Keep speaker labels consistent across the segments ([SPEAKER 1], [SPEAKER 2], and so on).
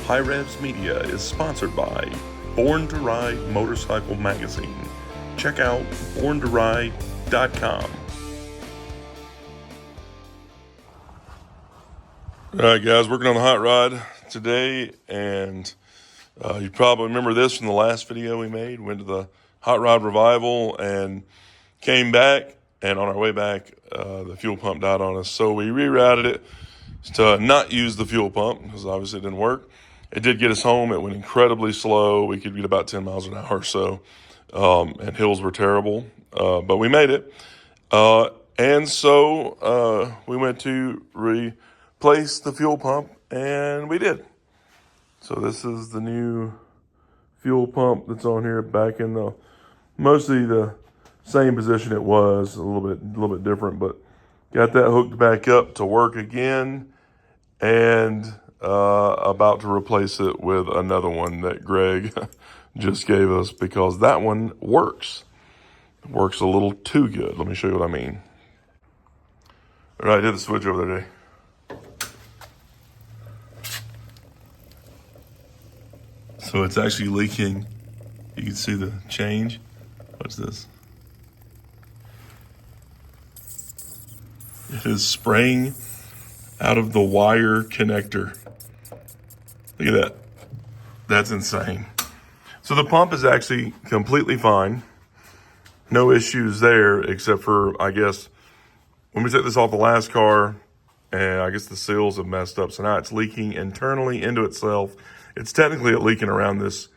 [SPEAKER 1] HiRevz Media is sponsored by Born to Ride Motorcycle Magazine. Check out borntoride.com. All right, guys, working on the hot rod today, and you probably remember this from the last video we made. Went to the hot rod revival and came back, and on our way back, the fuel pump died on us. So we rerouted it to not use the fuel pump because obviously it didn't work. It did get us home. It went incredibly slow. We could get about 10 miles an hour or so, and hills were terrible, but we made it. And so we went to replace the fuel pump, and we did. So this is the new fuel pump that's on here, back in the mostly the same position it was, a little bit different, but got that hooked back up to work again, and about to replace it with another one that Greg just gave us because that one works. It works a little too good. Let me show you what I mean. All right, I did the switch over there today. So it's actually leaking. You can see the change. What's this? It is spraying out of the wire connector. Look at that. That's insane. So the pump is actually completely fine. No issues there, except for, I guess, when we took this off the last car, and I guess the seals have messed up. So now it's leaking internally into itself. It's technically leaking around this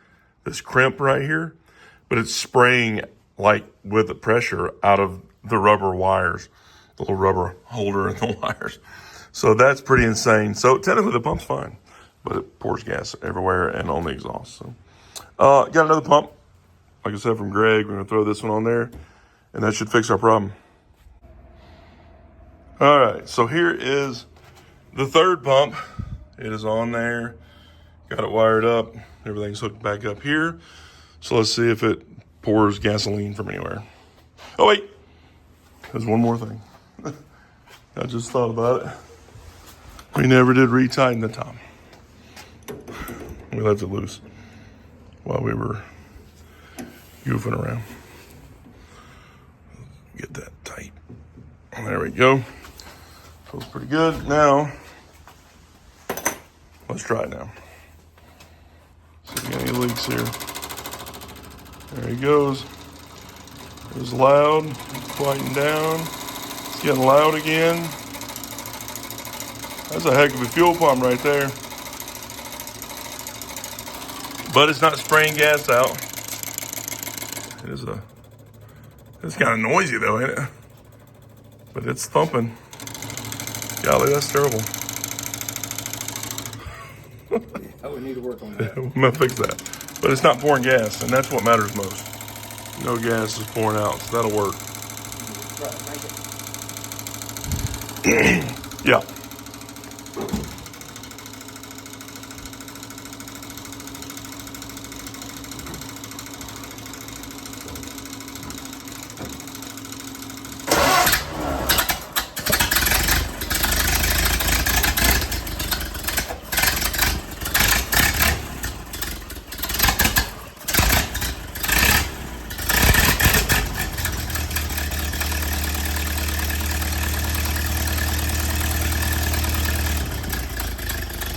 [SPEAKER 1] crimp right here, but it's spraying like with the pressure out of the rubber wires, the little rubber holder in the wires. So that's pretty insane. So technically the pump's fine, but it pours gas everywhere and on the exhaust. So got another pump, like I said, from Greg. We're gonna throw this one on there, and that should fix our problem. All right, so here is the third pump. It is on there. Got it wired up. Everything's hooked back up here. So let's see if it pours gasoline from anywhere. Oh wait, there's one more thing. I just thought about it. We never did retighten the top. We left it loose while we were goofing around. Get that tight. There we go. Feels pretty good. Now, let's try it now. See if we got any leaks here. There he goes. It was loud, quieting down. It's getting loud again. That's a heck of a fuel pump right there. But it's not spraying gas out. It's kind of noisy though, ain't it? But it's thumping. Golly, that's terrible.
[SPEAKER 2] I would need to work on that.
[SPEAKER 1] I'm gonna fix that. But it's not pouring gas, and that's what matters most. No gas is pouring out, so that'll work. Yeah.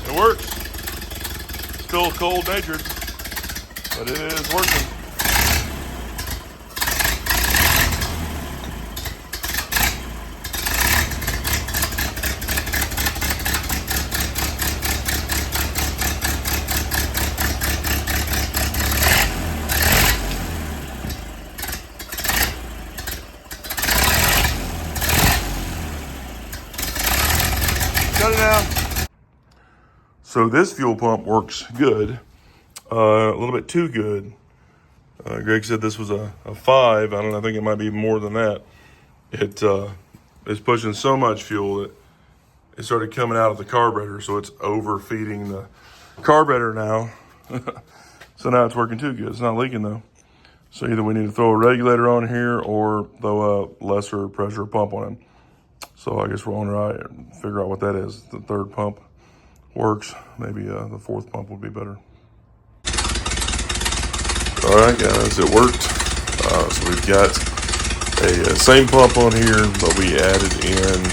[SPEAKER 1] It works. Still cold natured, but it is working. Shut it down. So this fuel pump works good, a little bit too good. Greg said this was a 5. I don't know, I think it might be more than that. It is pushing so much fuel that it started coming out of the carburetor, so it's overfeeding the carburetor now. So now it's working too good. It's not leaking though. So either we need to throw a regulator on here or throw a lesser pressure pump on it. So I guess we're on right and figure out what that is, the third pump, works. Maybe the fourth pump would be better. All right, guys, it worked. So we've got a same pump on here, but we added in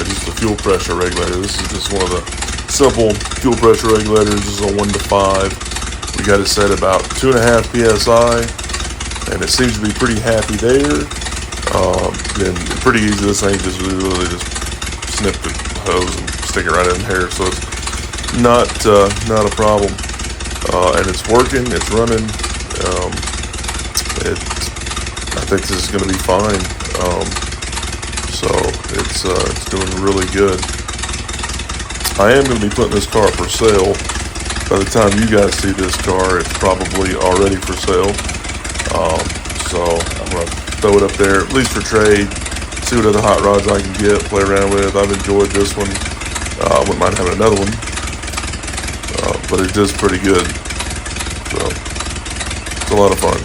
[SPEAKER 1] just a fuel pressure regulator. This is just one of the simple fuel pressure regulators. This is a 1 to 5. We got it set about 2.5 psi, and it seems to be pretty happy there. Then pretty easy. This ain't just really just snip the hose and stick it right in there, so it's not a problem. And it's working. It's running. I think this is going to be fine. So it's doing really good. I am going to be putting this car for sale. By the time you guys see this car, it's probably already for sale. So I'm going to throw it up there, at least for trade, see what other hot rods I can get, play around with. I've enjoyed this one. I wouldn't mind having another one. But it does pretty good. So it's a lot of fun.